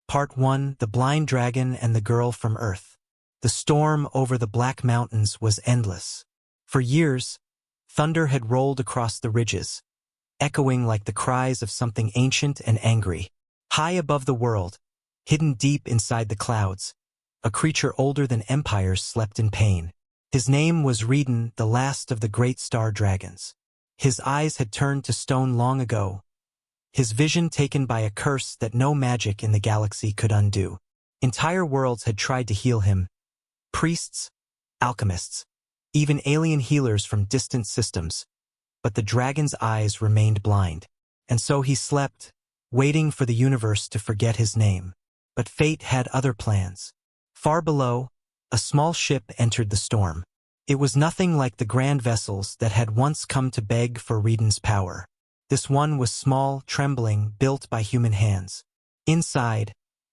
Part 1: The Blind Dragon and the Girl from Earth. The storm over the Black Mountains was endless. For years, thunder had rolled across the ridges, echoing like the cries of something ancient and angry. High above the world, hidden deep inside the clouds, a creature older than empires slept in pain. His name was Redan, the last of the great star dragons. His eyes had turned to stone long ago, his vision taken by a curse that no magic in the galaxy could undo. Entire worlds had tried to heal him. Priests, alchemists, even alien healers from distant systems. But the dragon's eyes remained blind. And so he slept, waiting for the universe to forget his name. But fate had other plans. Far below, a small ship entered the storm. It was nothing like the grand vessels that had once come to beg for Redan's power. This one was small, trembling, built by human hands. Inside,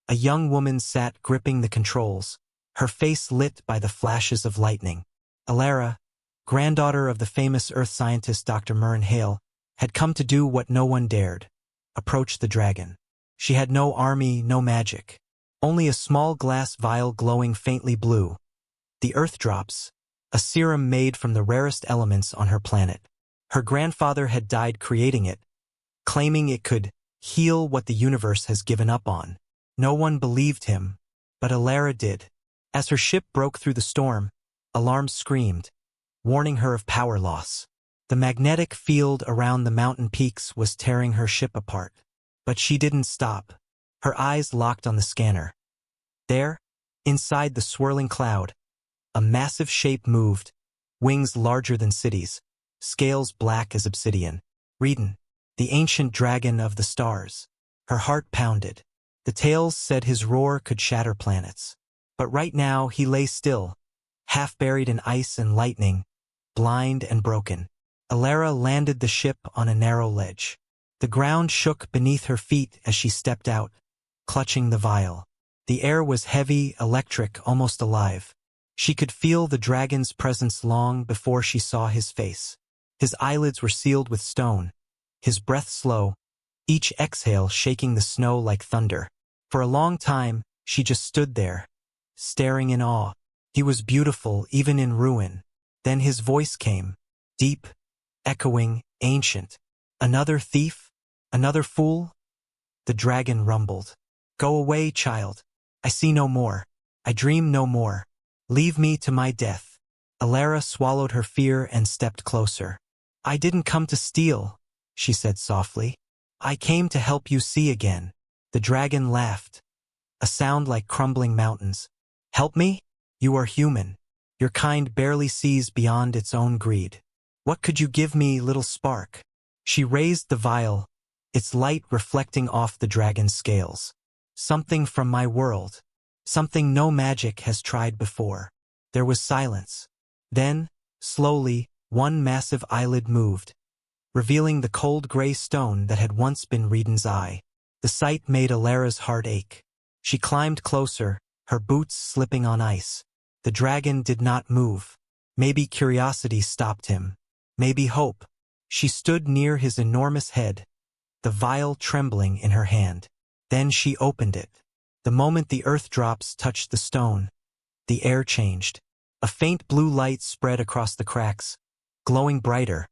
a young woman sat gripping the controls, her face lit by the flashes of lightning. Alara, granddaughter of the famous earth scientist Dr. Murren Hale, had come to do what no one dared: approach the dragon. She had no army, no magic, only a small glass vial glowing faintly blue. The earth drops, a serum made from the rarest elements on her planet. Her grandfather had died creating it, claiming it could heal what the universe has given up on. No one believed him, but Alara did. As her ship broke through the storm, alarms screamed, warning her of power loss. The magnetic field around the mountain peaks was tearing her ship apart. But she didn't stop. Her eyes locked on the scanner. There, inside the swirling cloud, a massive shape moved, wings larger than cities, scales black as obsidian. Redan, the ancient dragon of the stars. Her heart pounded. The tales said his roar could shatter planets. But right now he lay still, half buried in ice and lightning, blind and broken. Alara landed the ship on a narrow ledge. The ground shook beneath her feet as she stepped out, clutching the vial. The air was heavy, electric, almost alive. She could feel the dragon's presence long before she saw his face. His eyelids were sealed with stone, his breath slow, each exhale shaking the snow like thunder. For a long time, she just stood there, staring in awe. He was beautiful, even in ruin. Then his voice came, deep, echoing, ancient. Another thief? Another fool? The dragon rumbled. Go away, child. I see no more. I dream no more. Leave me to my death. Alara swallowed her fear and stepped closer. I didn't come to steal, she said softly. I came to help you see again. The dragon laughed, a sound like crumbling mountains. Help me? You are human. Your kind barely sees beyond its own greed. What could you give me, little spark? She raised the vial, its light reflecting off the dragon's scales. Something from my world. Something no magic has tried before. There was silence. Then, slowly, one massive eyelid moved, revealing the cold gray stone that had once been Redan's eye. The sight made Alara's heart ache. She climbed closer, her boots slipping on ice. The dragon did not move. Maybe curiosity stopped him. Maybe hope. She stood near his enormous head, the vial trembling in her hand. Then she opened it. The moment the earth drops touched the stone, the air changed. A faint blue light spread across the cracks, glowing brighter,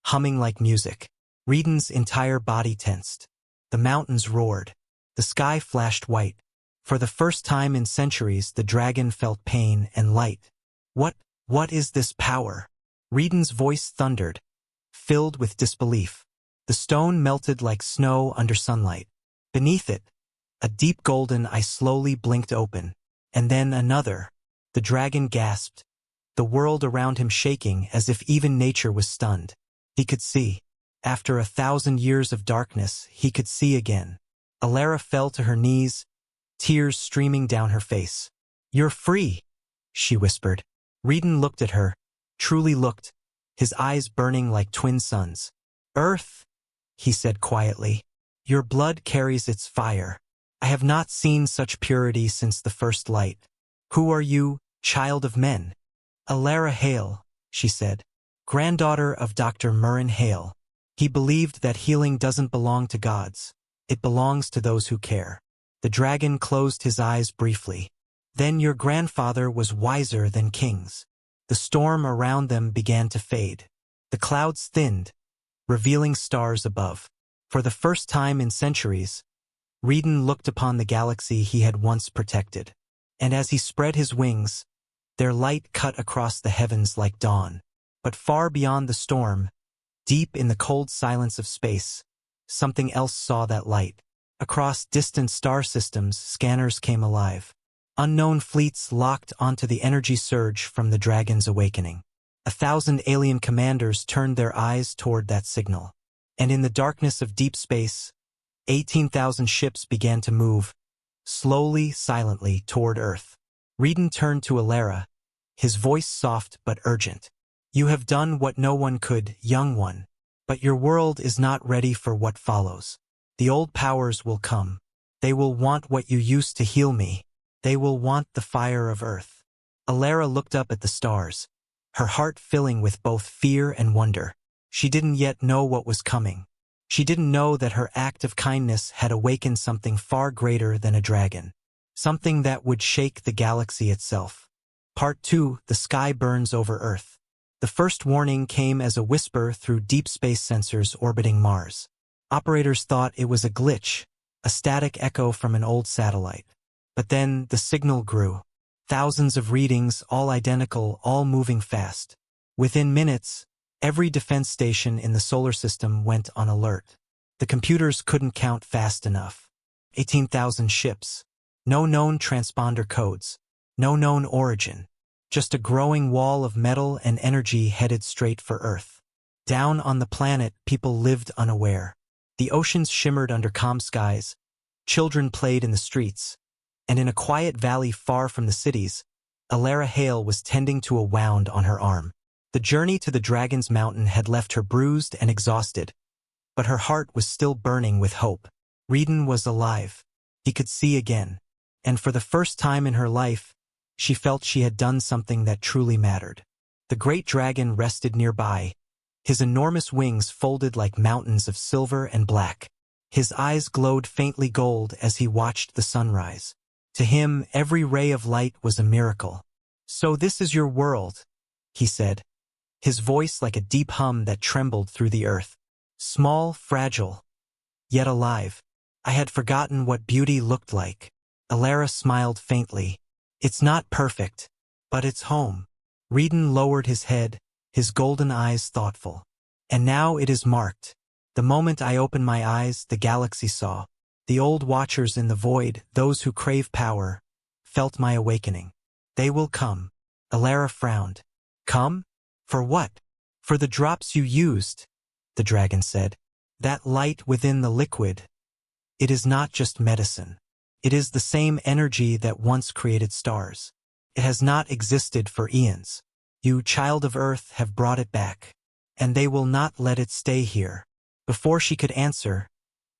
humming like music. Redan's entire body tensed. The mountains roared. The sky flashed white. For the first time in centuries, the dragon felt pain and light. What is this power? Redan's voice thundered, filled with disbelief. The stone melted like snow under sunlight. Beneath it, a deep golden eye slowly blinked open. And then another. The dragon gasped, the world around him shaking as if even nature was stunned. He could see. After 1,000 years of darkness, he could see again. Alara fell to her knees, tears streaming down her face. You're free, she whispered. Redan looked at her, truly looked, his eyes burning like twin suns. Earth, he said quietly, your blood carries its fire. I have not seen such purity since the first light. Who are you, child of men? Alara Hale, she said, granddaughter of Dr. Murren Hale. He believed that healing doesn't belong to gods. It belongs to those who care. The dragon closed his eyes briefly. Then your grandfather was wiser than kings. The storm around them began to fade. The clouds thinned, revealing stars above. For the first time in centuries, Redan looked upon the galaxy he had once protected. And as he spread his wings, their light cut across the heavens like dawn. But far beyond the storm, deep in the cold silence of space, something else saw that light. Across distant star systems, scanners came alive. Unknown fleets locked onto the energy surge from the dragon's awakening. 1,000 alien commanders turned their eyes toward that signal. And in the darkness of deep space, 18,000 ships began to move, slowly, silently, toward Earth. Redan turned to Alara, his voice soft but urgent. You have done what no one could, young one. But your world is not ready for what follows. The old powers will come. They will want what you used to heal me. They will want the fire of Earth. Alara looked up at the stars, her heart filling with both fear and wonder. She didn't yet know what was coming. She didn't know that her act of kindness had awakened something far greater than a dragon. Something that would shake the galaxy itself. Part 2, The Sky Burns Over Earth. The first warning came as a whisper through deep space sensors orbiting Mars. Operators thought it was a glitch, a static echo from an old satellite. But then the signal grew. Thousands of readings, all identical, all moving fast. Within minutes, every defense station in the solar system went on alert. The computers couldn't count fast enough. 18,000 ships. No known transponder codes. No known origin. Just a growing wall of metal and energy headed straight for Earth. Down on the planet, people lived unaware. The oceans shimmered under calm skies. Children played in the streets. And in a quiet valley far from the cities, Alara Hale was tending to a wound on her arm. The journey to the Dragon's Mountain had left her bruised and exhausted, but her heart was still burning with hope. Redan was alive. He could see again. And for the first time in her life, she felt she had done something that truly mattered. The great dragon rested nearby, his enormous wings folded like mountains of silver and black. His eyes glowed faintly gold as he watched the sunrise. To him, every ray of light was a miracle. So this is your world, he said, his voice like a deep hum that trembled through the earth. Small, fragile, yet alive. I had forgotten what beauty looked like. Alara smiled faintly. It's not perfect, but it's home. Redan lowered his head, his golden eyes thoughtful. And now it is marked. The moment I opened my eyes, the galaxy saw. The old watchers in the void, those who crave power, felt my awakening. They will come. Alara frowned. Come? For what? For the drops you used, the dragon said. That light within the liquid. It is not just medicine. It is the same energy that once created stars. It has not existed for eons. You, child of Earth, have brought it back. And they will not let it stay here. Before she could answer,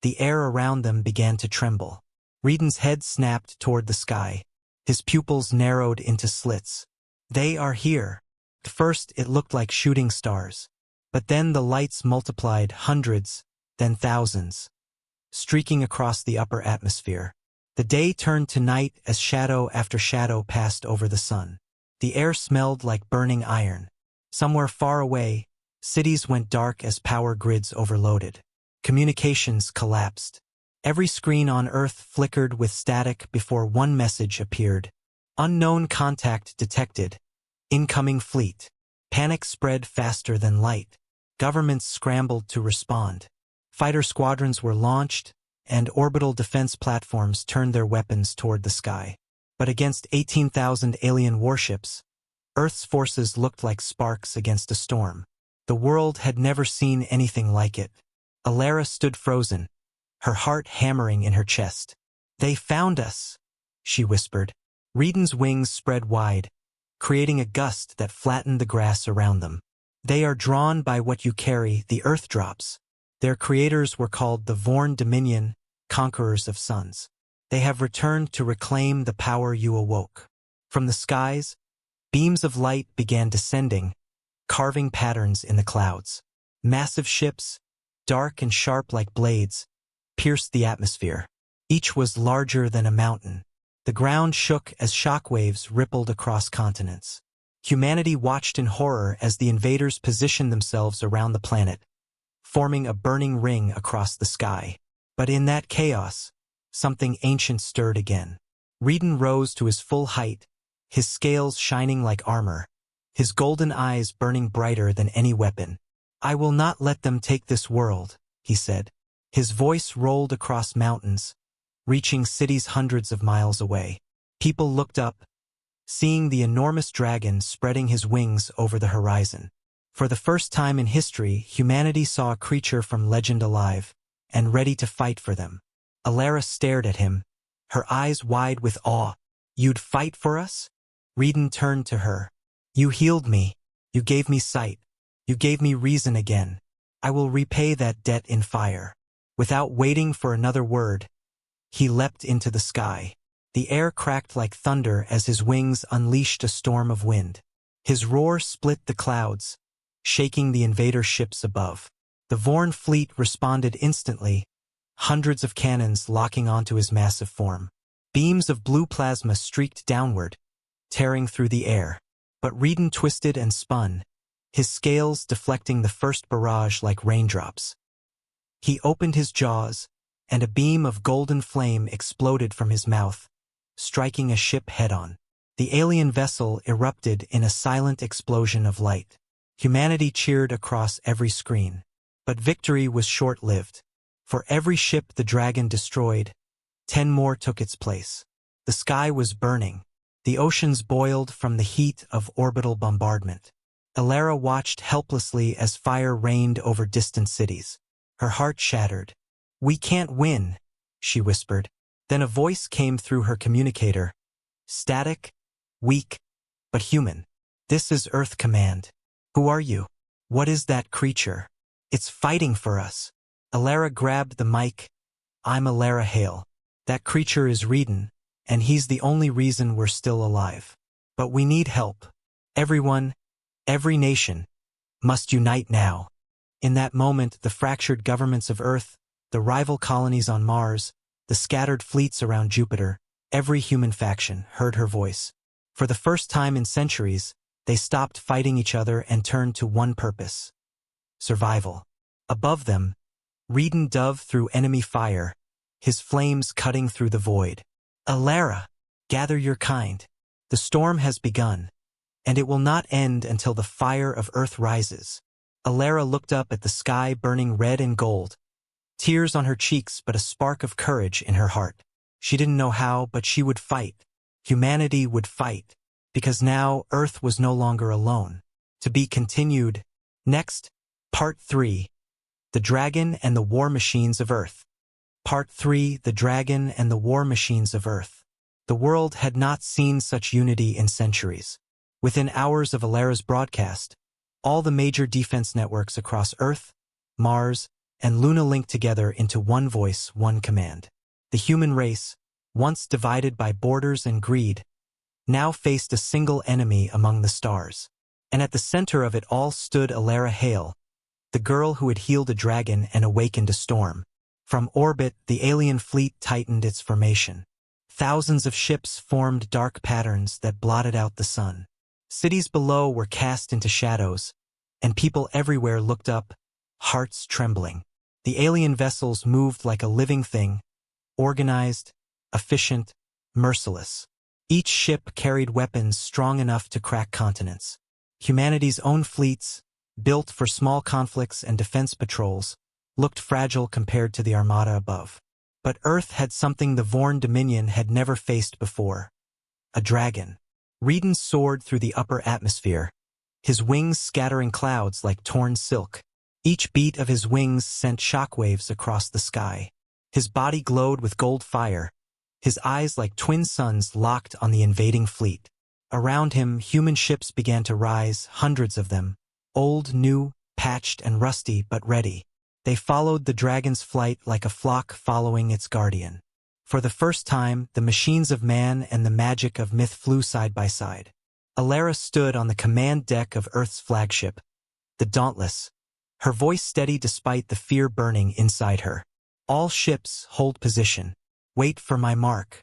the air around them began to tremble. Redan's head snapped toward the sky. His pupils narrowed into slits. They are here. At first it looked like shooting stars. But then the lights multiplied, hundreds, then thousands, streaking across the upper atmosphere. The day turned to night as shadow after shadow passed over the sun. The air smelled like burning iron. Somewhere far away, cities went dark as power grids overloaded. Communications collapsed. Every screen on Earth flickered with static before one message appeared. Unknown contact detected. Incoming fleet. Panic spread faster than light. Governments scrambled to respond. Fighter squadrons were launched, and orbital defense platforms turned their weapons toward the sky. But against 18,000 alien warships, Earth's forces looked like sparks against a storm. The world had never seen anything like it. Alara stood frozen, her heart hammering in her chest. They found us, she whispered. Redan's wings spread wide, creating a gust that flattened the grass around them. They are drawn by what you carry, the earth drops. Their creators were called the Vorn Dominion, conquerors of suns. They have returned to reclaim the power you awoke. From the skies, beams of light began descending, carving patterns in the clouds. Massive ships, dark and sharp like blades, pierced the atmosphere. Each was larger than a mountain. The ground shook as shockwaves rippled across continents. Humanity watched in horror as the invaders positioned themselves around the planet, forming a burning ring across the sky. But in that chaos, something ancient stirred again. Redan rose to his full height, his scales shining like armor, his golden eyes burning brighter than any weapon. "I will not let them take this world," he said. His voice rolled across mountains, reaching cities hundreds of miles away. People looked up, seeing the enormous dragon spreading his wings over the horizon. For the first time in history, humanity saw a creature from legend alive, and ready to fight for them. Alara stared at him, her eyes wide with awe. "You'd fight for us?" Redan turned to her. "You healed me. You gave me sight. You gave me reason again. I will repay that debt in fire." Without waiting for another word, he leapt into the sky. The air cracked like thunder as his wings unleashed a storm of wind. His roar split the clouds, shaking the invader ships above. The Vorn fleet responded instantly, hundreds of cannons locking onto his massive form. Beams of blue plasma streaked downward, tearing through the air. But Redan twisted and spun, his scales deflecting the first barrage like raindrops. He opened his jaws, and a beam of golden flame exploded from his mouth, striking a ship head-on. The alien vessel erupted in a silent explosion of light. Humanity cheered across every screen. But victory was short-lived. For every ship the dragon destroyed, 10 more took its place. The sky was burning. The oceans boiled from the heat of orbital bombardment. Alara watched helplessly as fire rained over distant cities. Her heart shattered. "We can't win," she whispered. Then a voice came through her communicator. Static, weak, but human. "This is Earth Command. Who are you? What is that creature? It's fighting for us." Alara grabbed the mic. "I'm Alara Hale. That creature is Redan, and he's the only reason we're still alive. But we need help. Everyone, every nation, must unite now." In that moment, the fractured governments of Earth, the rival colonies on Mars, the scattered fleets around Jupiter, every human faction heard her voice. For the first time in centuries, they stopped fighting each other and turned to one purpose: survival. Above them, Redan dove through enemy fire, his flames cutting through the void. "Alara, gather your kind. The storm has begun, and it will not end until the fire of Earth rises." Alara looked up at the sky burning red and gold, tears on her cheeks but a spark of courage in her heart. She didn't know how, but she would fight. Humanity would fight, because now Earth was no longer alone. To be continued. Next, Part 3. The Dragon and the War Machines of Earth. Part 3. The Dragon and the War Machines of Earth. The world had not seen such unity in centuries. Within hours of Alara's broadcast, all the major defense networks across Earth, Mars, and Luna linked together into one voice, one command. The human race, once divided by borders and greed, now faced a single enemy among the stars. And at the center of it all stood Alara Hale, the girl who had healed a dragon and awakened a storm. From orbit, the alien fleet tightened its formation. Thousands of ships formed dark patterns that blotted out the sun. Cities below were cast into shadows, and people everywhere looked up, hearts trembling. The alien vessels moved like a living thing, organized, efficient, merciless. Each ship carried weapons strong enough to crack continents. Humanity's own fleets, built for small conflicts and defense patrols, looked fragile compared to the armada above. But Earth had something the Vorn Dominion had never faced before: a dragon. Redan soared through the upper atmosphere, his wings scattering clouds like torn silk. Each beat of his wings sent shockwaves across the sky. His body glowed with gold fire, his eyes like twin suns locked on the invading fleet. Around him, human ships began to rise, hundreds of them, old, new, patched and rusty but ready. They followed the dragon's flight like a flock following its guardian. For the first time, the machines of man and the magic of myth flew side by side. Alara stood on the command deck of Earth's flagship, the Dauntless, her voice steady despite the fear burning inside her. "All ships, hold position. Wait for my mark.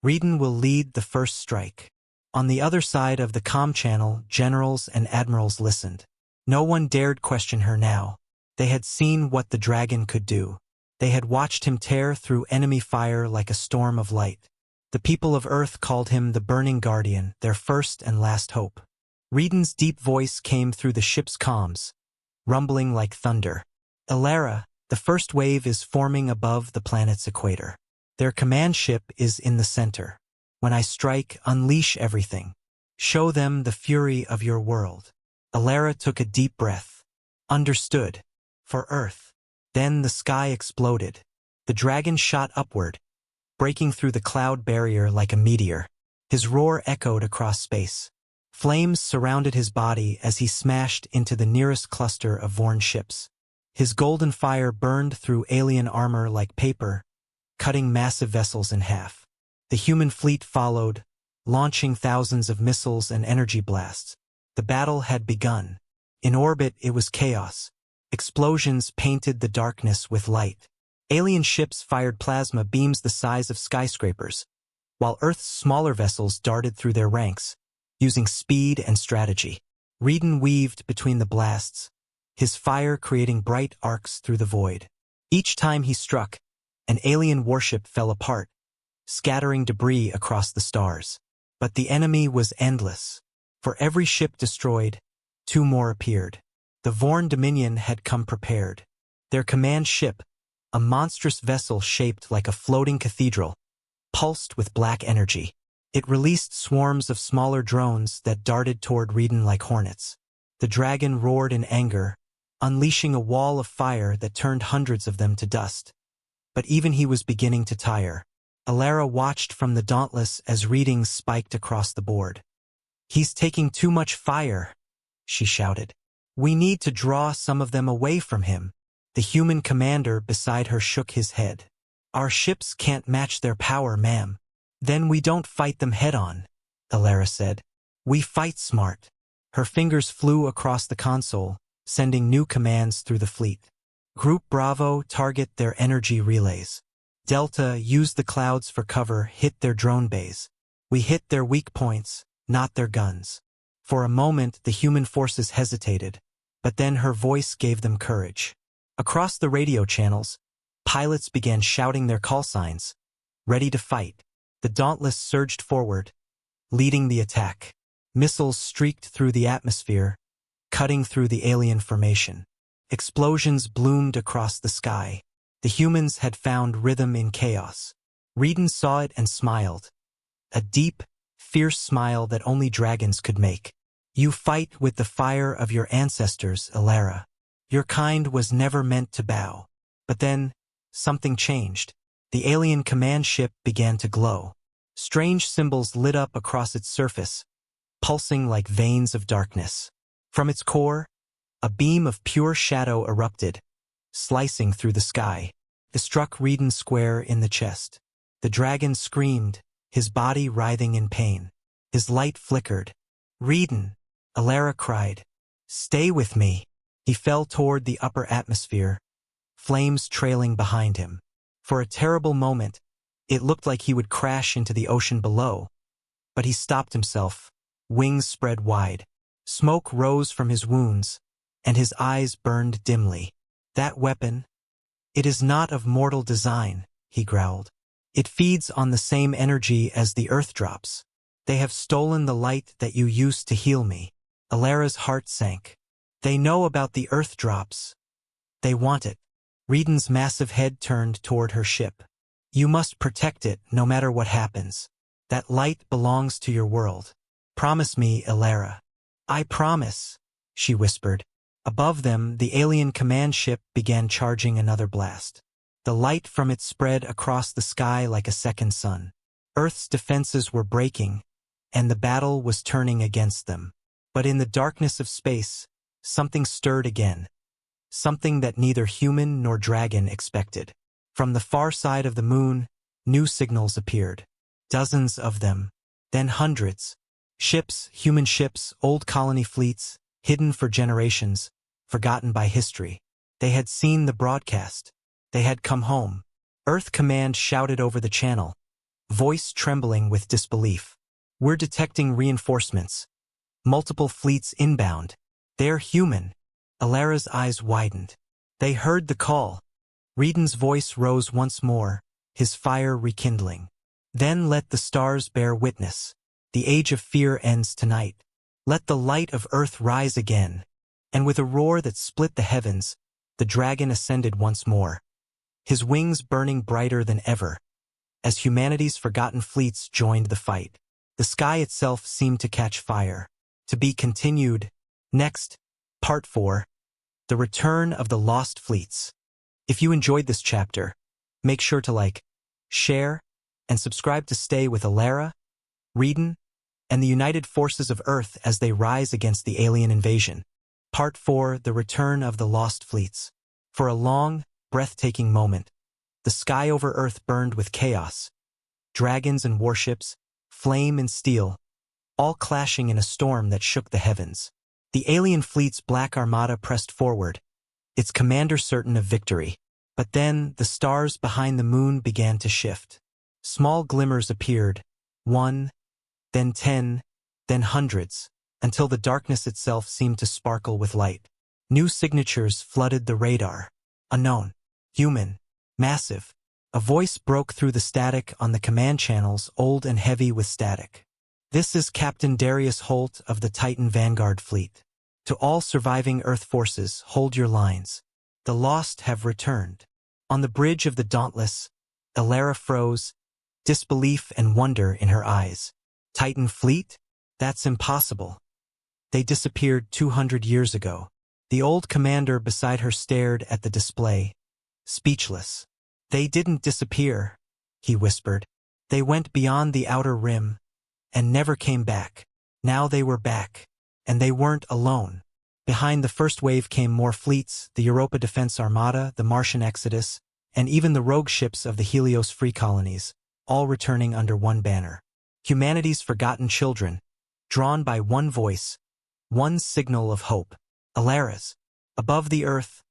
Reedon will lead the first strike. On the other side of the comm channel, generals and admirals listened. No one dared question her now. They had seen what the dragon could do. They had watched him tear through enemy fire like a storm of light. The people of Earth called him the Burning Guardian, their first and last hope. Reedon's deep voice came through the ship's comms, rumbling like thunder. Elara, the first wave is forming above the planet's equator. Their command ship is in the center. When I strike, unleash everything. Show them the fury of your world. Elara took a deep breath. Understood. For Earth. Then the sky exploded. The dragon shot upward, breaking through the cloud barrier like a meteor. His roar echoed across space. Flames surrounded his body as he smashed into the nearest cluster of Vorn ships. His golden fire burned through alien armor like paper, cutting massive vessels in half. The human fleet followed, launching thousands of missiles and energy blasts. The battle had begun. In orbit, it was chaos. Explosions painted the darkness with light. Alien ships fired plasma beams the size of skyscrapers, while Earth's smaller vessels darted through their ranks, using speed and strategy. Reedon weaved between the blasts, his fire creating bright arcs through the void. Each time he struck, an alien warship fell apart, scattering debris across the stars. But the enemy was endless. For every ship destroyed, 2 more appeared. The Vorn Dominion had come prepared. Their command ship, a monstrous vessel shaped like a floating cathedral, pulsed with black energy. It released swarms of smaller drones that darted toward Reedon like hornets. The dragon roared in anger, unleashing a wall of fire that turned hundreds of them to dust. But even he was beginning to tire. Elara watched from the Dauntless as readings spiked across the board. "He's taking too much fire," she shouted. "We need to draw some of them away from him." The human commander beside her shook his head. "Our ships can't match their power, ma'am." "Then we don't fight them head-on," Elara said. "We fight smart." Her fingers flew across the console, sending new commands through the fleet. "Group Bravo, target their energy relays. Delta, use the clouds for cover, hit their drone bays. We hit their weak points, not their guns." For a moment, the human forces hesitated, but then her voice gave them courage. Across the radio channels, pilots began shouting their call signs, ready to fight. The Dauntless surged forward, leading the attack. Missiles streaked through the atmosphere, cutting through the alien formation. Explosions bloomed across the sky. The humans had found rhythm in chaos. Reedon saw it and smiled. A deep, fierce smile that only dragons could make. "You fight with the fire of your ancestors, Elara. Your kind was never meant to bow." But then, something changed. The alien command ship began to glow. Strange symbols lit up across its surface, pulsing like veins of darkness. From its core, a beam of pure shadow erupted, slicing through the sky. It struck Reedon square in the chest. The dragon screamed, his body writhing in pain. His light flickered. "Reedon," Elara cried. "Stay with me." He fell toward the upper atmosphere, flames trailing behind him. For a terrible moment, it looked like he would crash into the ocean below. But he stopped himself, wings spread wide. Smoke rose from his wounds, and his eyes burned dimly. "That weapon, it is not of mortal design," he growled. "It feeds on the same energy as the earth drops. They have stolen the light that you used to heal me." Elara's heart sank. "They know about the earth drops. They want it." Reedon's massive head turned toward her ship. "You must protect it no matter what happens. That light belongs to your world. Promise me, Elara." "I promise," she whispered. Above them, the alien command ship began charging another blast. The light from it spread across the sky like a second sun. Earth's defenses were breaking, and the battle was turning against them. But in the darkness of space, something stirred again. Something that neither human nor dragon expected. From the far side of the moon, new signals appeared. Dozens of them, then hundreds. Ships, human ships, old colony fleets, hidden for generations, forgotten by history. They had seen the broadcast. They had come home. Earth Command shouted over the channel, voice trembling with disbelief. We're detecting reinforcements. Multiple fleets inbound. They're human. Alara's eyes widened. They heard the call. Reden's voice rose once more, his fire rekindling. Then let the stars bear witness. The age of fear ends tonight. Let the light of Earth rise again. And with a roar that split the heavens, the dragon ascended once more, his wings burning brighter than ever. As humanity's forgotten fleets joined the fight, the sky itself seemed to catch fire. To be continued. Next, Part 4. The Return of the Lost Fleets. If you enjoyed this chapter, make sure to like, share, and subscribe to stay with Alara, Reden, and the united forces of Earth as they rise against the alien invasion. Part 4. The Return of the Lost Fleets. For a long, breathtaking moment, the sky over Earth burned with chaos. Dragons and warships, flame and steel, all clashing in a storm that shook the heavens. The alien fleet's black armada pressed forward, its commander certain of victory. But then, the stars behind the moon began to shift. Small glimmers appeared, 1, then 10, then hundreds, until the darkness itself seemed to sparkle with light. New signatures flooded the radar. Unknown, human, massive. A voice broke through the static on the command channels, old and heavy with static. This is Captain Darius Holt of the Titan Vanguard Fleet. To all surviving Earth forces, hold your lines. The lost have returned. On the bridge of the Dauntless, Alara froze, disbelief and wonder in her eyes. Titan Fleet? That's impossible. They disappeared 200 years ago. The old commander beside her stared at the display, speechless. They didn't disappear, he whispered. They went beyond the outer rim, and never came back. Now they were back, and they weren't alone. Behind the first wave came more fleets, the Europa Defense Armada, the Martian Exodus, and even the rogue ships of the Helios Free Colonies, all returning under one banner. Humanity's forgotten children, drawn by one voice, one signal of hope. Alara's. Above the earth,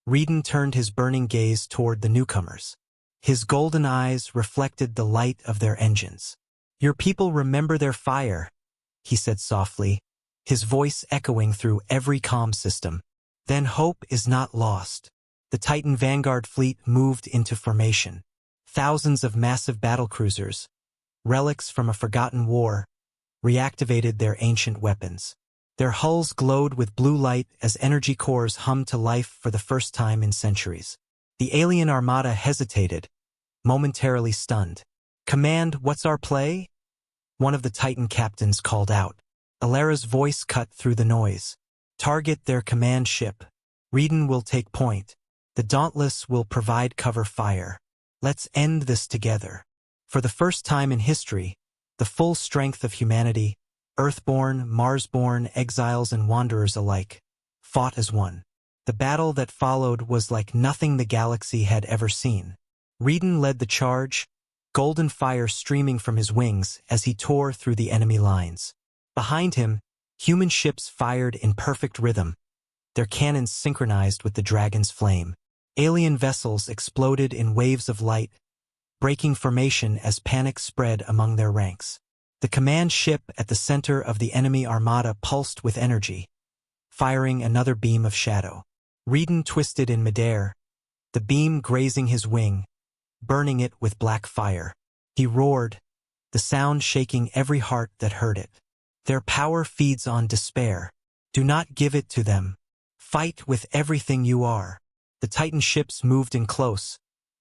Reden turned his burning gaze toward the newcomers. His golden eyes reflected the light of their engines. Your people remember their fire, he said softly, his voice echoing through every comm system. Then hope is not lost. The Titan Vanguard fleet moved into formation. Thousands of massive battlecruisers, relics from a forgotten war, reactivated their ancient weapons. Their hulls glowed with blue light as energy cores hummed to life for the first time in centuries. The alien armada hesitated, momentarily stunned. Command, what's our play? One of the Titan captains called out. Alara's voice cut through the noise. Target their command ship. Reden will take point. The Dauntless will provide cover fire. Let's end this together. For the first time in history, the full strength of humanity, Earthborn, Marsborn, exiles and wanderers alike, fought as one. The battle that followed was like nothing the galaxy had ever seen. Reden led the charge, golden fire streaming from his wings as he tore through the enemy lines. Behind him, human ships fired in perfect rhythm, their cannons synchronized with the dragon's flame. Alien vessels exploded in waves of light, breaking formation as panic spread among their ranks. The command ship at the center of the enemy armada pulsed with energy, firing another beam of shadow. Reden twisted in midair, the beam grazing his wing, burning it with black fire. He roared, the sound shaking every heart that heard it. Their power feeds on despair. Do not give it to them. Fight with everything you are. The Titan ships moved in close,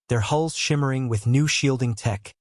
their hulls shimmering with new shielding tech,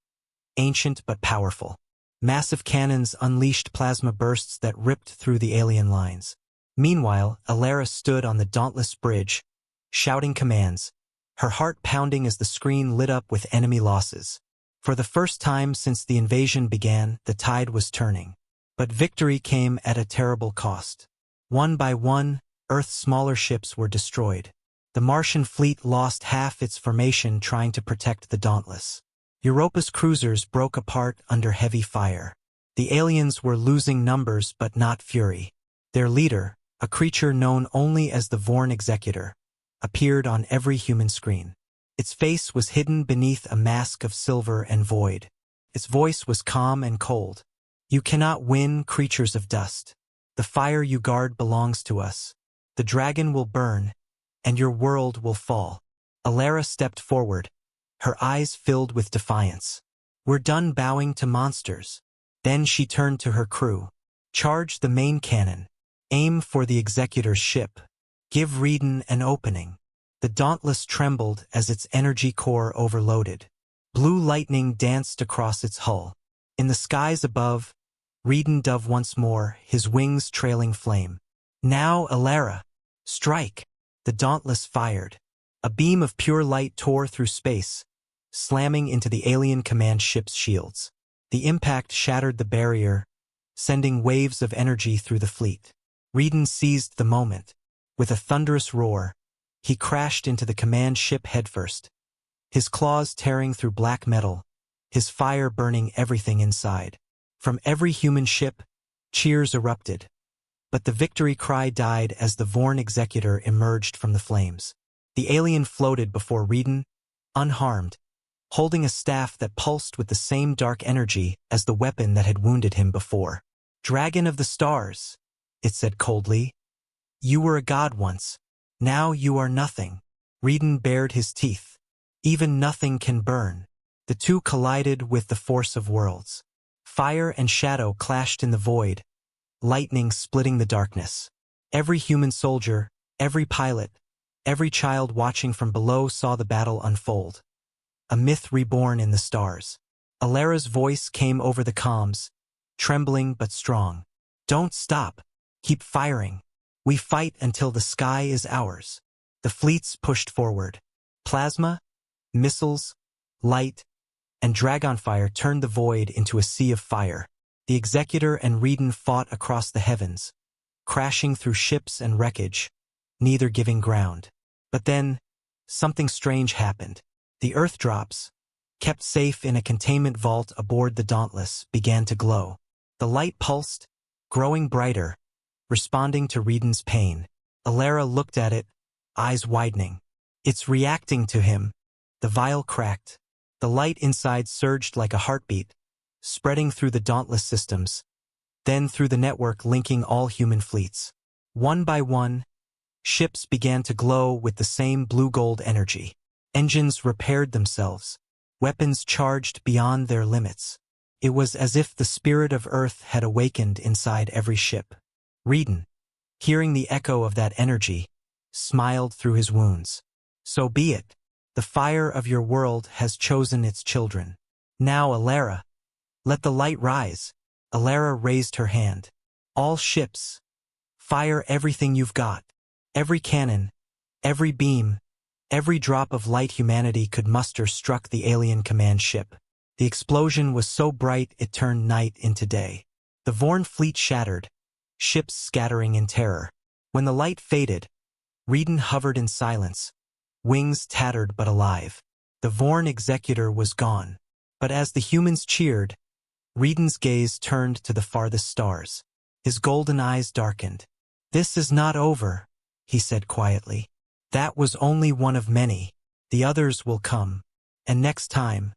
ancient but powerful. Massive cannons unleashed plasma bursts that ripped through the alien lines. Meanwhile, Alara stood on the Dauntless bridge, shouting commands, her heart pounding as the screen lit up with enemy losses. For the first time since the invasion began, the tide was turning. But victory came at a terrible cost. One by one, Earth's smaller ships were destroyed. The Martian fleet lost half its formation trying to protect the Dauntless. Europa's cruisers broke apart under heavy fire. The aliens were losing numbers but not fury. Their leader, a creature known only as the Vorn Executor, appeared on every human screen. Its face was hidden beneath a mask of silver and void. Its voice was calm and cold. You cannot win, creatures of dust. The fire you guard belongs to us. The dragon will burn, and your world will fall. Alara stepped forward, her eyes filled with defiance. We're done bowing to monsters. Then she turned to her crew. Charge the main cannon. Aim for the executor's ship. Give Reeden an opening. The Dauntless trembled as its energy core overloaded. Blue lightning danced across its hull. In the skies above, Reeden dove once more, his wings trailing flame. Now, Alara, strike! The Dauntless fired. A beam of pure light tore through space, slamming into the alien command ship's shields. The impact shattered the barrier, sending waves of energy through the fleet. Reeden seized the moment. With a thunderous roar, he crashed into the command ship headfirst, his claws tearing through black metal, his fire burning everything inside. From every human ship, cheers erupted. But the victory cry died as the Vorn executor emerged from the flames. The alien floated before Reeden, unharmed, holding a staff that pulsed with the same dark energy as the weapon that had wounded him before. Dragon of the stars, it said coldly. You were a god once. Now you are nothing. Reeden bared his teeth. Even nothing can burn. The two collided with the force of worlds. Fire and shadow clashed in the void, lightning splitting the darkness. Every human soldier, every pilot, every child watching from below saw the battle unfold. A myth reborn in the stars. Alara's voice came over the comms, trembling but strong. Don't stop. Keep firing. We fight until the sky is ours. The fleets pushed forward. Plasma, missiles, light, and dragonfire turned the void into a sea of fire. The executor and Reeden fought across the heavens, crashing through ships and wreckage, neither giving ground. But then, something strange happened. The earth drops, kept safe in a containment vault aboard the Dauntless, began to glow. The light pulsed, growing brighter, responding to Reeden's pain. Alara looked at it, eyes widening. It's reacting to him. The vial cracked. The light inside surged like a heartbeat, spreading through the Dauntless systems, then through the network linking all human fleets. One by one, ships began to glow with the same blue-gold energy. Engines repaired themselves, weapons charged beyond their limits. It was as if the spirit of Earth had awakened inside every ship. Reeden, hearing the echo of that energy, smiled through his wounds. So be it. The fire of your world has chosen its children. Now, Alara, let the light rise. Alara raised her hand. All ships, fire everything you've got. Every cannon, every beam, every drop of light humanity could muster struck the alien command ship. The explosion was so bright it turned night into day. The Vorn fleet shattered, ships scattering in terror. When the light faded, Reeden hovered in silence, wings tattered but alive. The Vorn executor was gone. But as the humans cheered, Reeden's gaze turned to the farthest stars. His golden eyes darkened. This is not over, he said quietly. That was only one of many. The others will come. And next time,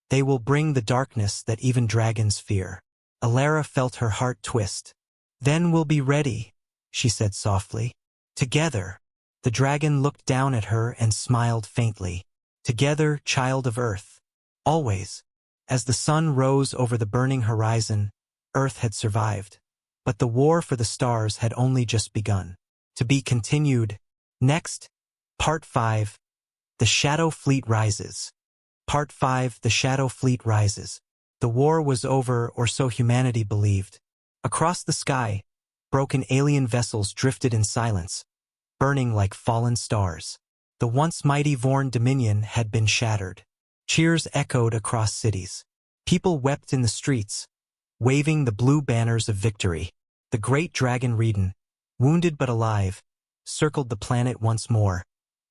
they will bring the darkness that even dragons fear. Alara felt her heart twist. Then we'll be ready, she said softly. Together. The dragon looked down at her and smiled faintly. Together, child of Earth. Always. As the sun rose over the burning horizon, Earth had survived. But the war for the stars had only just begun. To be continued. Next, Part 5. The Shadow Fleet Rises. Part 5. The Shadow Fleet Rises. The war was over, or so humanity believed. Across the sky, broken alien vessels drifted in silence, burning like fallen stars. The once mighty Vorn dominion had been shattered. Cheers echoed across cities. People wept in the streets, waving the blue banners of victory. The great dragon Reeden, wounded but alive, circled the planet once more,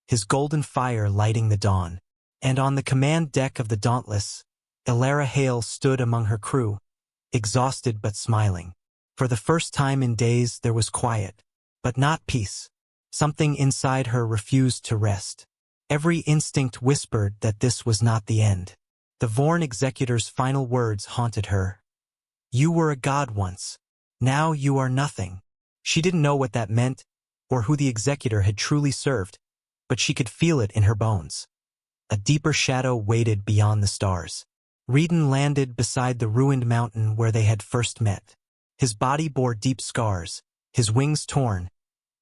his golden fire lighting the dawn. And on the command deck of the Dauntless, Alara Hale stood among her crew, exhausted but smiling. For the first time in days there was quiet, but not peace. Something inside her refused to rest. Every instinct whispered that this was not the end. The Vorn executor's final words haunted her. You were a god once. Now you are nothing. She didn't know what that meant, or who the executor had truly served, but she could feel it in her bones. A deeper shadow waited beyond the stars. Reedon landed beside the ruined mountain where they had first met. His body bore deep scars, his wings torn,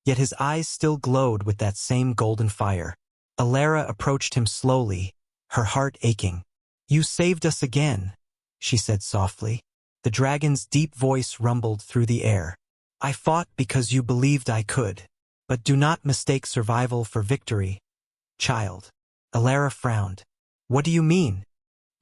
yet his eyes still glowed with that same golden fire. Alara approached him slowly, her heart aching. You saved us again, she said softly. The dragon's deep voice rumbled through the air. I fought because you believed I could. But do not mistake survival for victory, child. Alara frowned. What do you mean?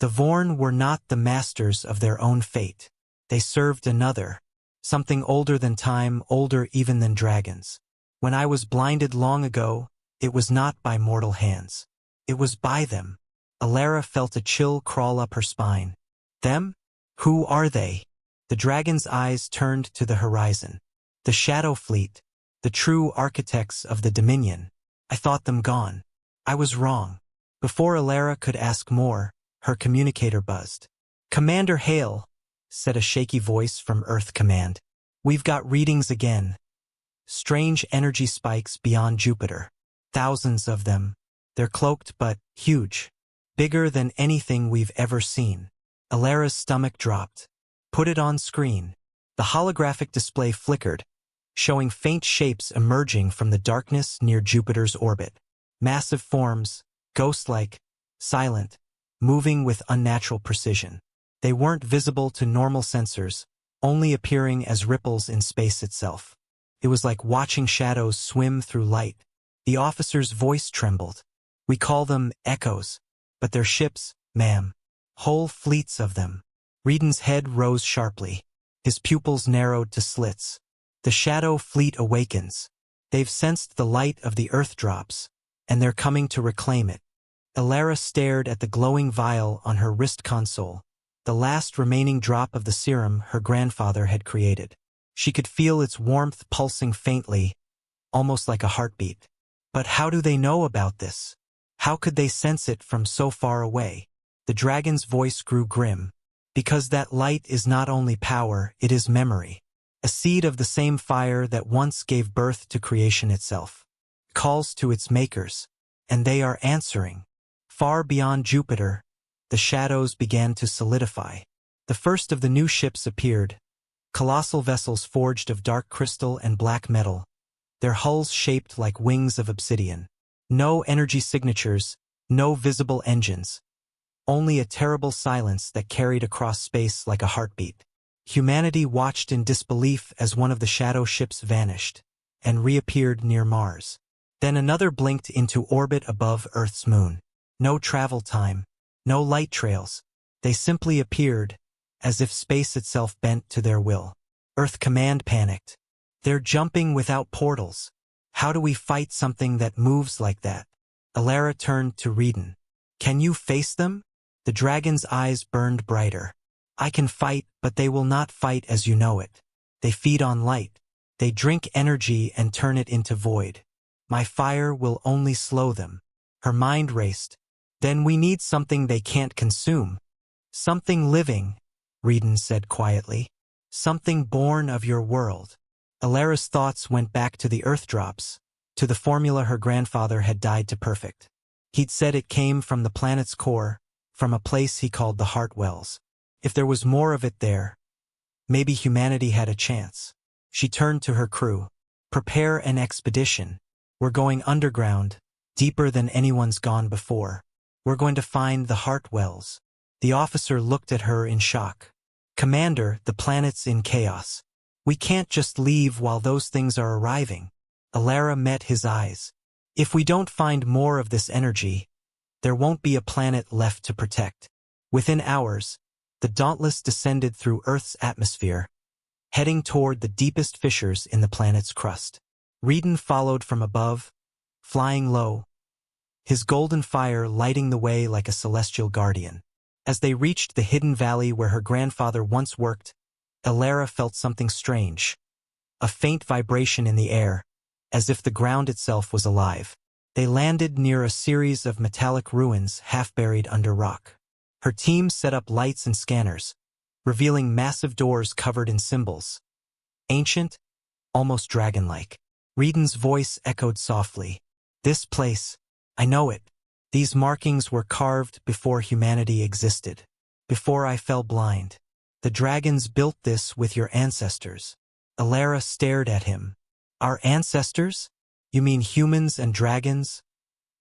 The Vorn were not the masters of their own fate. They served another, something older than time, older even than dragons. When I was blinded long ago, it was not by mortal hands. It was by them. Alara felt a chill crawl up her spine. Them? Who are they? The dragon's eyes turned to the horizon. The Shadow Fleet, the true architects of the Dominion. I thought them gone. I was wrong. Before Alara could ask more, her communicator buzzed. Commander Hale, said a shaky voice from Earth Command. We've got readings again. Strange energy spikes beyond Jupiter. Thousands of them. They're cloaked but huge. Bigger than anything we've ever seen. Alara's stomach dropped. Put it on screen. The holographic display flickered, showing faint shapes emerging from the darkness near Jupiter's orbit. Massive forms, ghost-like, silent, moving with unnatural precision. They weren't visible to normal sensors, only appearing as ripples in space itself. It was like watching shadows swim through light. The officer's voice trembled. We call them echoes, but they're ships, ma'am. Whole fleets of them. Reedon's head rose sharply. His pupils narrowed to slits. The Shadow Fleet awakens. They've sensed the light of the Earth drops, and they're coming to reclaim it. Alara stared at the glowing vial on her wrist console, the last remaining drop of the serum her grandfather had created. She could feel its warmth pulsing faintly, almost like a heartbeat. But how do they know about this? How could they sense it from so far away? The dragon's voice grew grim. Because that light is not only power, it is memory. A seed of the same fire that once gave birth to creation itself. Calls to its makers. And they are answering. Far beyond Jupiter, the shadows began to solidify. The first of the new ships appeared. Colossal vessels forged of dark crystal and black metal. Their hulls shaped like wings of obsidian. No energy signatures, no visible engines. Only a terrible silence that carried across space like a heartbeat. Humanity watched in disbelief as one of the shadow ships vanished and reappeared near Mars. Then another blinked into orbit above Earth's moon. No travel time, no light trails. They simply appeared, as if space itself bent to their will. Earth Command panicked. They're jumping without portals. How do we fight something that moves like that? Alara turned to Reedon. Can you face them? The dragon's eyes burned brighter. I can fight, but they will not fight as you know it. They feed on light. They drink energy and turn it into void. My fire will only slow them. Her mind raced. Then we need something they can't consume. Something living, Reedon said quietly. Something born of your world. Alara's thoughts went back to the Earth drops, to the formula her grandfather had died to perfect. He'd said it came from the planet's core, from a place he called the Heart Wells. If there was more of it there, maybe humanity had a chance. She turned to her crew. Prepare an expedition. We're going underground, deeper than anyone's gone before. We're going to find the Heart Wells. The officer looked at her in shock. Commander, the planet's in chaos. We can't just leave while those things are arriving. Alara met his eyes. If we don't find more of this energy, there won't be a planet left to protect. Within hours, the Dauntless descended through Earth's atmosphere, heading toward the deepest fissures in the planet's crust. Reedon followed from above, flying low, his golden fire lighting the way like a celestial guardian. As they reached the hidden valley where her grandfather once worked, Alara felt something strange, a faint vibration in the air, as if the ground itself was alive. They landed near a series of metallic ruins half buried under rock. Her team set up lights and scanners, revealing massive doors covered in symbols. Ancient, almost dragon-like. Reden's voice echoed softly. This place, I know it. These markings were carved before humanity existed. Before I fell blind. The dragons built this with your ancestors. Alara stared at him. Our ancestors? You mean humans and dragons?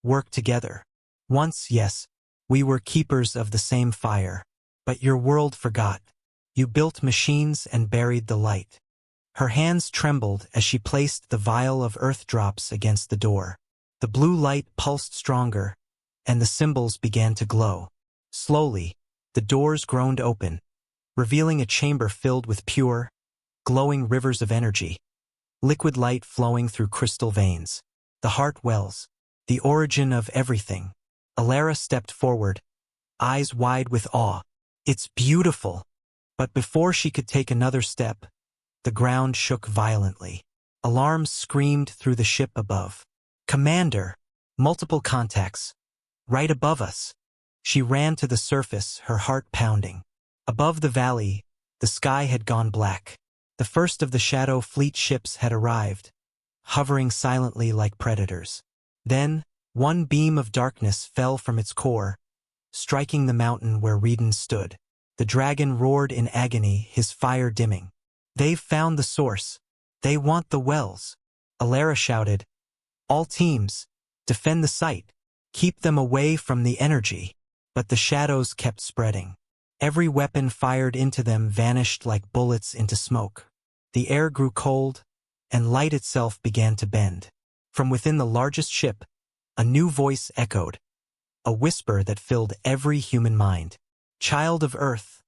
Work together. Once, yes, we were keepers of the same fire. But your world forgot. You built machines and buried the light. Her hands trembled as she placed the vial of earth drops against the door. The blue light pulsed stronger, and the symbols began to glow. Slowly, the doors groaned open, revealing a chamber filled with pure, glowing rivers of energy. Liquid light flowing through crystal veins. The heart wells, the origin of everything. Alara stepped forward, eyes wide with awe. It's beautiful. But before she could take another step, the ground shook violently. Alarms screamed through the ship above. Commander! Multiple contacts. Right above us. She ran to the surface, her heart pounding. Above the valley, the sky had gone black. The first of the Shadow Fleet ships had arrived, hovering silently like predators. Then, one beam of darkness fell from its core, striking the mountain where Reden stood. The dragon roared in agony, his fire dimming. They've found the source. They want the wells. Alara shouted. All teams, defend the site. Keep them away from the energy. But the shadows kept spreading. Every weapon fired into them vanished like bullets into smoke. The air grew cold, and light itself began to bend. From within the largest ship, a new voice echoed, a whisper that filled every human mind. Child of Earth,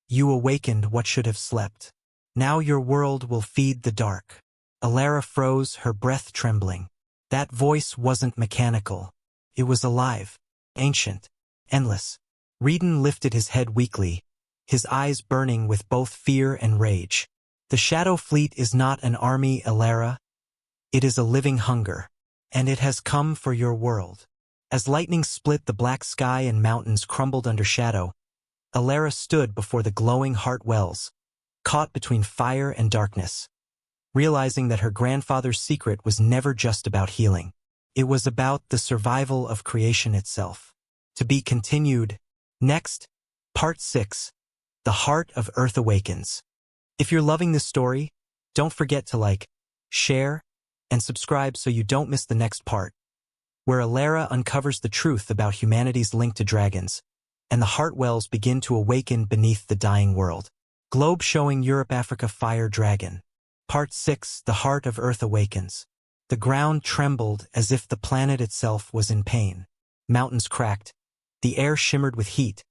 you awakened what should have slept. Now your world will feed the dark. Alara froze, her breath trembling. That voice wasn't mechanical. It was alive, ancient, endless. Reden lifted his head weakly, his eyes burning with both fear and rage. The Shadow Fleet is not an army, Alara. It is a living hunger, and it has come for your world. As lightning split the black sky and mountains crumbled under shadow, Alara stood before the glowing heart wells, caught between fire and darkness, realizing that her grandfather's secret was never just about healing. It was about the survival of creation itself. To be continued. Next, Part 6, The Heart of Earth Awakens. If you're loving this story, don't forget to like, share, and subscribe so you don't miss the next part, where Alara uncovers the truth about humanity's link to dragons, and the heart wells begin to awaken beneath the dying world. Globe showing Europe-Africa Fire Dragon. Part 6, The Heart of Earth Awakens. The ground trembled as if the planet itself was in pain. Mountains cracked, the air shimmered with heat,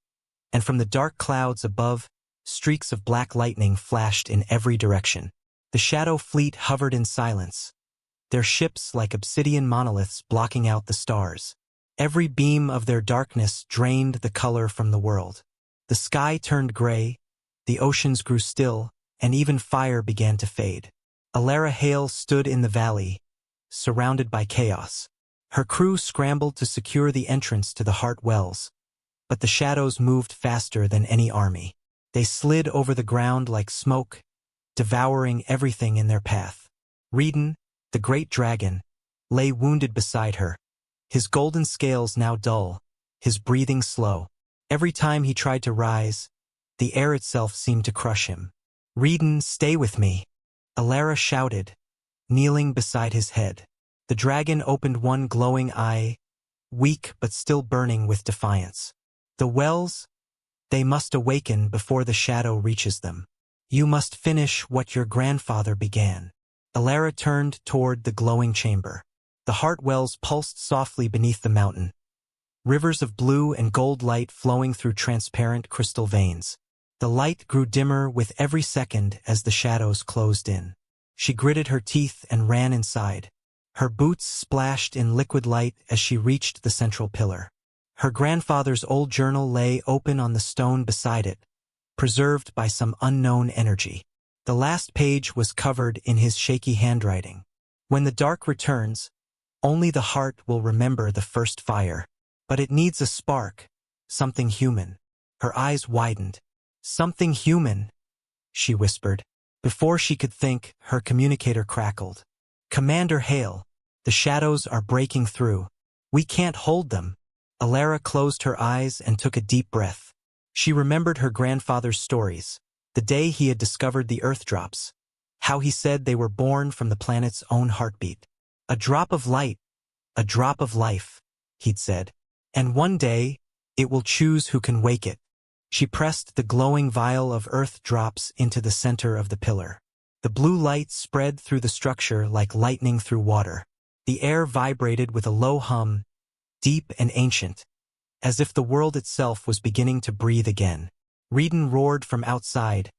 and from the dark clouds above, streaks of black lightning flashed in every direction. The Shadow Fleet hovered in silence, their ships like obsidian monoliths blocking out the stars. Every beam of their darkness drained the color from the world. The sky turned gray, the oceans grew still, and even fire began to fade. Alara Hale stood in the valley, surrounded by chaos. Her crew scrambled to secure the entrance to the heart wells, but the shadows moved faster than any army. They slid over the ground like smoke, devouring everything in their path. Reden, the great dragon, lay wounded beside her, his golden scales now dull, his breathing slow. Every time he tried to rise, the air itself seemed to crush him. Reden, stay with me, Alara shouted, kneeling beside his head. The dragon opened one glowing eye, weak but still burning with defiance. The wells, they must awaken before the shadow reaches them. You must finish what your grandfather began. Alara turned toward the glowing chamber. The heart wells pulsed softly beneath the mountain, rivers of blue and gold light flowing through transparent crystal veins. The light grew dimmer with every second as the shadows closed in. She gritted her teeth and ran inside. Her boots splashed in liquid light as she reached the central pillar. Her grandfather's old journal lay open on the stone beside it, preserved by some unknown energy. The last page was covered in his shaky handwriting. When the dark returns, Only the heart will remember the first fire. But it needs a spark, something human. Her eyes widened. Something human, she whispered. Before she could think, her communicator crackled. Commander Hale, the shadows are breaking through. We can't hold them. Alara closed her eyes and took a deep breath. She remembered her grandfather's stories, the day he had discovered the earth drops, how he said they were born from the planet's own heartbeat. A drop of light, a drop of life, he'd said. And one day, it will choose who can wake it. She pressed the glowing vial of earth drops into the center of the pillar. The blue light spread through the structure like lightning through water. The air vibrated with a low hum, deep and ancient, as if the world itself was beginning to breathe again. Reedon roared from outside,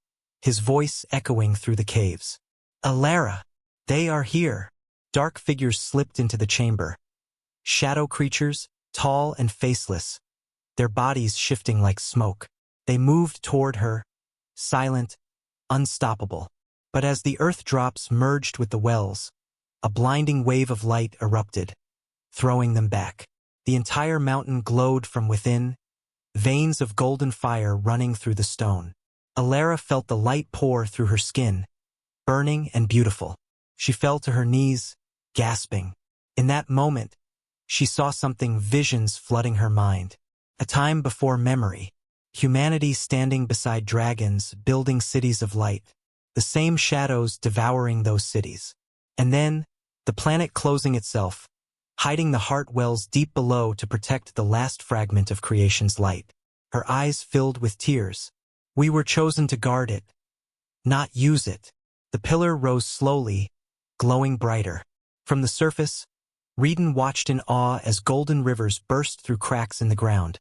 his voice echoing through the caves. Alara! They are here! Dark figures slipped into the chamber. Shadow creatures, tall and faceless, their bodies shifting like smoke. They moved toward her, silent, unstoppable. But as the earth drops merged with the wells, a blinding wave of light erupted, throwing them back. The entire mountain glowed from within, veins of golden fire running through the stone. Alara felt the light pour through her skin, burning and beautiful. She fell to her knees, gasping. In that moment, she saw something, visions flooding her mind. A time before memory. Humanity standing beside dragons, building cities of light. The same shadows devouring those cities. And then, the planet closing itself, hiding the heart wells deep below to protect the last fragment of creation's light. Her eyes filled with tears. We were chosen to guard it, not use it. The pillar rose slowly, glowing brighter. From the surface, Reedon watched in awe as golden rivers burst through cracks in the ground,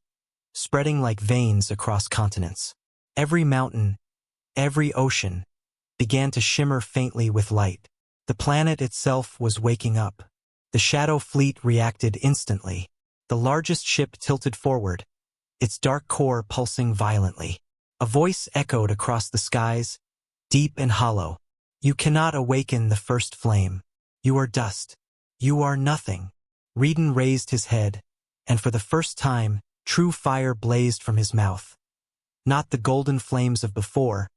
spreading like veins across continents. Every mountain, every ocean, began to shimmer faintly with light. The planet itself was waking up. The shadow fleet reacted instantly. The largest ship tilted forward, its dark core pulsing violently. A voice echoed across the skies, deep and hollow. You cannot awaken the first flame. You are dust. You are nothing. Reedon raised his head, and for the first time, true fire blazed from his mouth. Not the golden flames of before,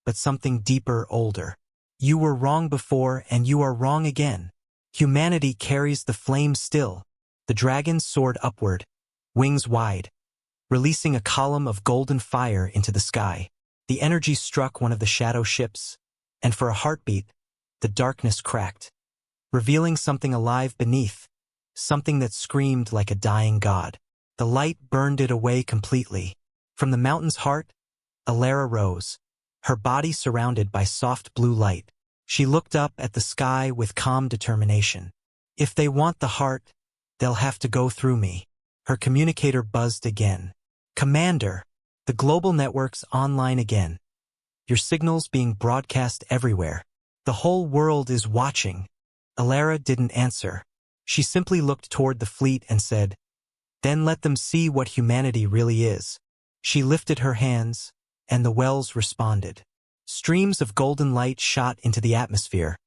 but something deeper, older. You were wrong before, and you are wrong again. Humanity carries the flame still. The dragon soared upward, wings wide, releasing a column of golden fire into the sky. The energy struck one of the shadow ships, and for a heartbeat, the darkness cracked, revealing something alive beneath, something that screamed like a dying god. The light burned it away completely. From the mountain's heart, Alara rose, her body surrounded by soft blue light. She looked up at the sky with calm determination. If they want the heart, they'll have to go through me. Her communicator buzzed again. Commander, the global network's online again. Your signal's being broadcast everywhere. The whole world is watching. Alara didn't answer. She simply looked toward the fleet and said, Then let them see what humanity really is. She lifted her hands, and the wells responded. Streams of golden light shot into the atmosphere,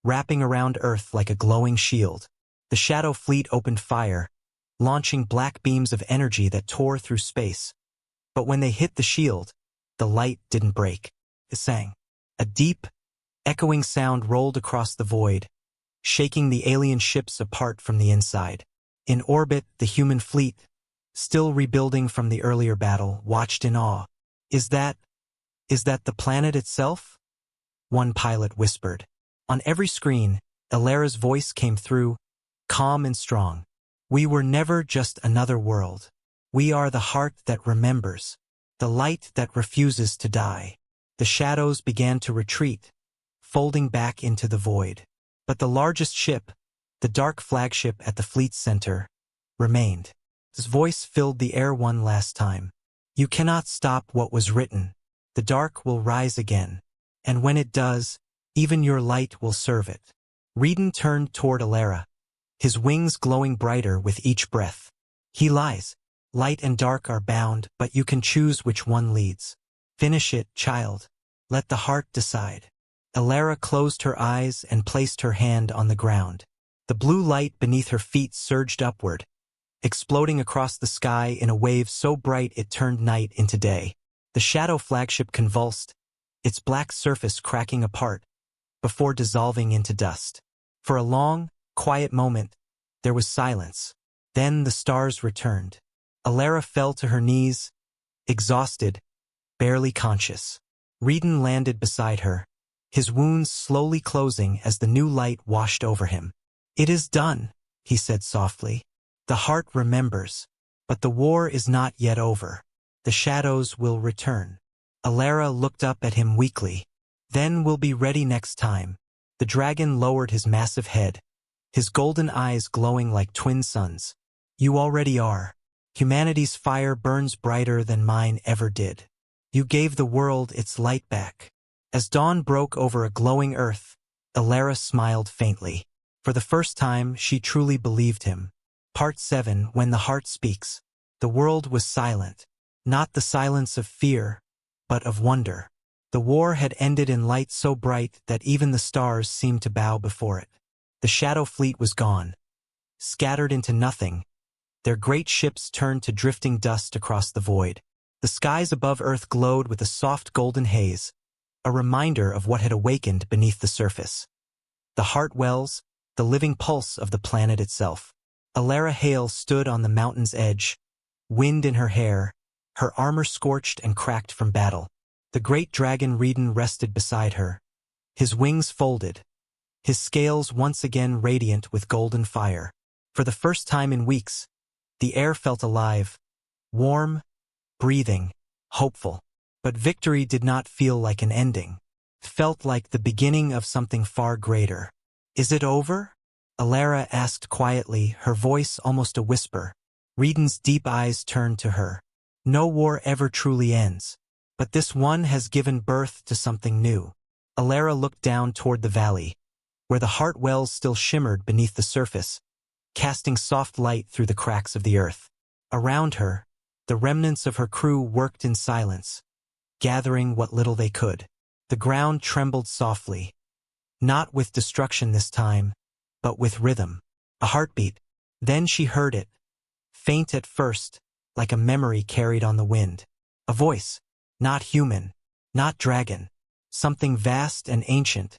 wrapping around Earth like a glowing shield. The shadow fleet opened fire, launching black beams of energy that tore through space. But when they hit the shield, the light didn't break. It sang. A deep, echoing sound rolled across the void, shaking the alien ships apart from the inside. In orbit, the human fleet, still rebuilding from the earlier battle, watched in awe. Is that the planet itself? One pilot whispered. On every screen, Alara's voice came through, calm and strong. We were never just another world. We are the heart that remembers, the light that refuses to die. The shadows began to retreat, folding back into the void. But the largest ship, the dark flagship at the fleet's center, remained. His voice filled the air one last time. You cannot stop what was written. The dark will rise again, and when it does, even your light will serve it. Reedon turned toward Alara, his wings glowing brighter with each breath. He lies. Light and dark are bound, but you can choose which one leads. Finish it, child. Let the heart decide. Alara closed her eyes and placed her hand on the ground. The blue light beneath her feet surged upward, exploding across the sky in a wave so bright it turned night into day. The shadow flagship convulsed, its black surface cracking apart, before dissolving into dust. For a long, quiet moment, there was silence. Then the stars returned. Alara fell to her knees, exhausted, barely conscious. Reedon landed beside her, his wounds slowly closing as the new light washed over him. "It is done," he said softly. "The heart remembers, but the war is not yet over. The shadows will return." Alara looked up at him weakly. "Then we'll be ready next time." The dragon lowered his massive head, his golden eyes glowing like twin suns. "You already are. Humanity's fire burns brighter than mine ever did. You gave the world its light back." As dawn broke over a glowing earth, Alara smiled faintly. For the first time, she truly believed him. Part 7, When the Heart Speaks. The world was silent. Not the silence of fear, but of wonder. The war had ended in light so bright that even the stars seemed to bow before it. The Shadow Fleet was gone. Scattered into nothing, their great ships turned to drifting dust across the void. The skies above Earth glowed with a soft golden haze, a reminder of what had awakened beneath the surface. The heart wells, the living pulse of the planet itself. Alara Hale stood on the mountain's edge, wind in her hair, her armor scorched and cracked from battle. The great dragon Reedon rested beside her, his wings folded, his scales once again radiant with golden fire. For the first time in weeks, the air felt alive, warm, breathing, hopeful. But victory did not feel like an ending. It felt like the beginning of something far greater. "Is it over?" Alara asked quietly, her voice almost a whisper. Reedon's deep eyes turned to her. "No war ever truly ends. But this one has given birth to something new." Alara looked down toward the valley, where the heart wells still shimmered beneath the surface, casting soft light through the cracks of the earth. Around her, the remnants of her crew worked in silence, gathering what little they could. The ground trembled softly, not with destruction this time, but with rhythm. A heartbeat. Then she heard it, faint at first, like a memory carried on the wind. A voice, not human, not dragon, something vast and ancient,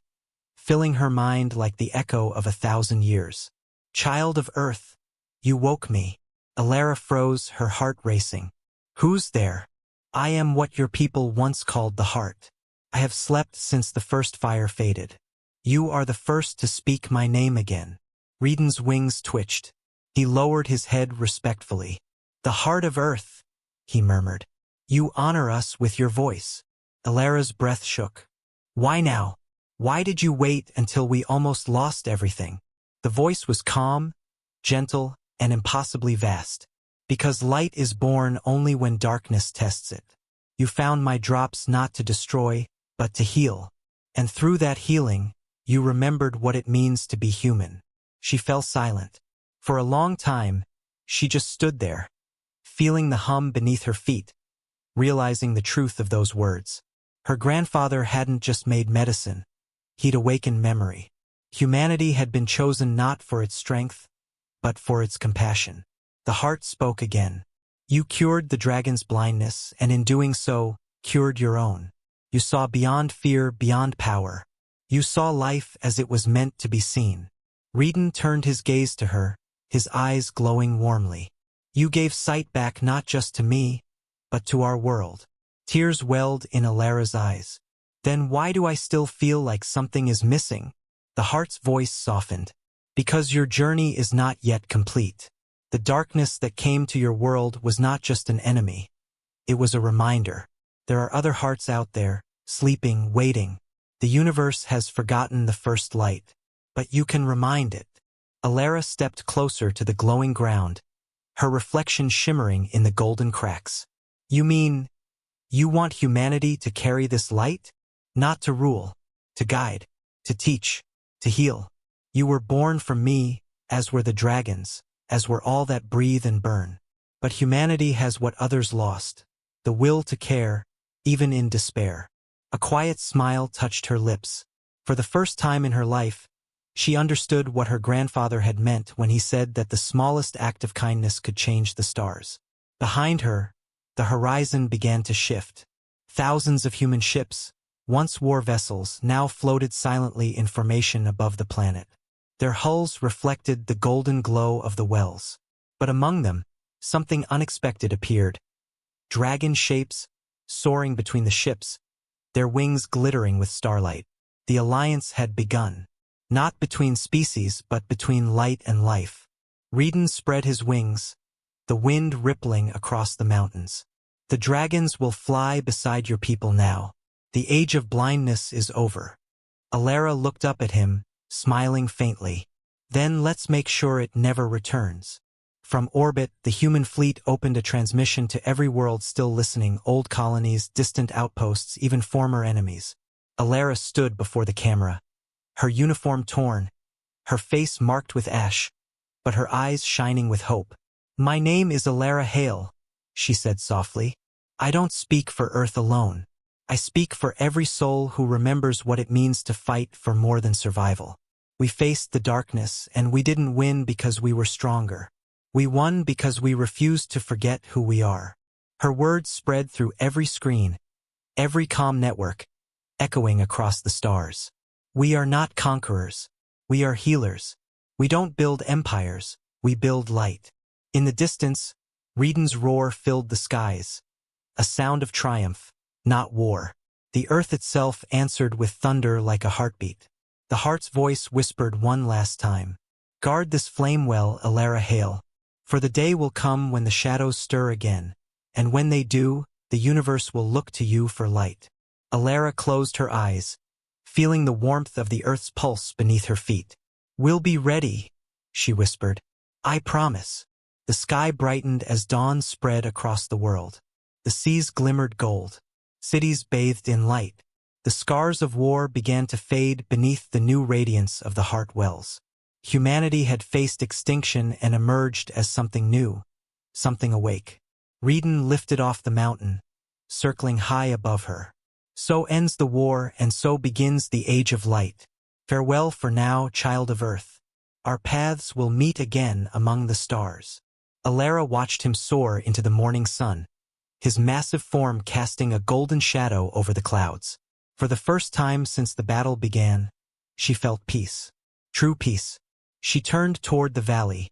filling her mind like the echo of 1,000 years. "Child of Earth, you woke me." Alara froze, her heart racing. "Who's there?" "I am what your people once called the heart. I have slept since the first fire faded. You are the first to speak my name again." Reedon's wings twitched. He lowered his head respectfully. "The heart of Earth," he murmured. "You honor us with your voice." Alara's breath shook. "Why now? Why did you wait until we almost lost everything?" The voice was calm, gentle, and impossibly vast. "Because light is born only when darkness tests it. You found my drops not to destroy, but to heal. And through that healing, you remembered what it means to be human." She fell silent. For a long time, she just stood there, feeling the hum beneath her feet, realizing the truth of those words. Her grandfather hadn't just made medicine. He'd awakened memory. Humanity had been chosen not for its strength, but for its compassion. The heart spoke again. "You cured the dragon's blindness, and in doing so, cured your own. You saw beyond fear, beyond power. You saw life as it was meant to be seen." Reedon turned his gaze to her, his eyes glowing warmly. "You gave sight back not just to me, but to our world." Tears welled in Alara's eyes. "Then why do I still feel like something is missing?" The heart's voice softened. "Because your journey is not yet complete. The darkness that came to your world was not just an enemy. It was a reminder. There are other hearts out there, sleeping, waiting. The universe has forgotten the first light, but you can remind it." Alara stepped closer to the glowing ground, her reflection shimmering in the golden cracks. "You mean, you want humanity to carry this light? Not to rule, to guide, to teach, to heal. You were born from me, as were the dragons, as were all that breathe and burn. But humanity has what others lost, the will to care, even in despair." A quiet smile touched her lips. For the first time in her life, She understood what her grandfather had meant when he said that the smallest act of kindness could change the stars. Behind her, the horizon began to shift. Thousands of human ships, once war vessels, now floated silently in formation above the planet. Their hulls reflected the golden glow of the wells. But among them, something unexpected appeared. Dragon shapes, soaring between the ships, their wings glittering with starlight. The alliance had begun. Not between species, but between light and life. Redan spread his wings, the wind rippling across the mountains. The dragons will fly beside your people now. The age of blindness is over. Alara looked up at him, smiling faintly. Then let's make sure it never returns. From orbit, the human fleet opened a transmission to every world still listening, old colonies, distant outposts, even former enemies. Alara stood before the camera, her uniform torn, her face marked with ash, but her eyes shining with hope. "My name is Alara Hale," she said softly. "I don't speak for Earth alone. I speak for every soul who remembers what it means to fight for more than survival. We faced the darkness, and we didn't win because we were stronger. We won because we refused to forget who we are." Her words spread through every screen, every comm network, echoing across the stars. "We are not conquerors. We are healers. We don't build empires, we build light." In the distance, Redan's roar filled the skies, a sound of triumph, not war. The earth itself answered with thunder like a heartbeat. The heart's voice whispered one last time. "Guard this flame well, Alara Hale. For the day will come when the shadows stir again, and when they do, the universe will look to you for light." Alara closed her eyes, feeling the warmth of the earth's pulse beneath her feet. "We'll be ready," she whispered. "I promise." The sky brightened as dawn spread across the world. The seas glimmered gold. Cities bathed in light. The scars of war began to fade beneath the new radiance of the heart wells. Humanity had faced extinction and emerged as something new, something awake. Redan lifted off the mountain, circling high above her. "So ends the war, and so begins the age of light. Farewell for now, child of Earth. Our paths will meet again among the stars." Alara watched him soar into the morning sun, his massive form casting a golden shadow over the clouds. For the first time since the battle began, she felt peace. True peace. She turned toward the valley,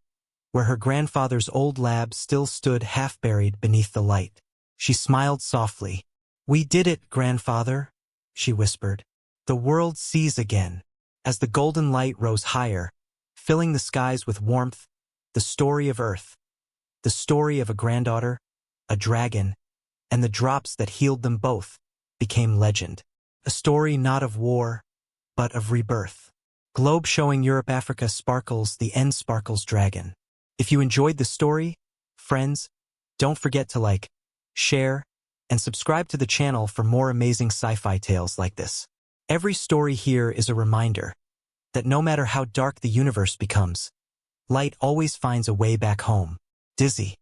where her grandfather's old lab still stood half-buried beneath the light. She smiled softly. "We did it, grandfather," she whispered. "The world sees again." As the golden light rose higher, filling the skies with warmth, the story of Earth, the story of a granddaughter, a dragon, and the drops that healed them both, became legend. A story not of war, but of rebirth. Globe showing Europe Africa sparkles, the end sparkles dragon. If you enjoyed the story, friends, don't forget to like, share, and subscribe to the channel for more amazing sci-fi tales like this. Every story here is a reminder that no matter how dark the universe becomes, light always finds a way back home. Dizzy.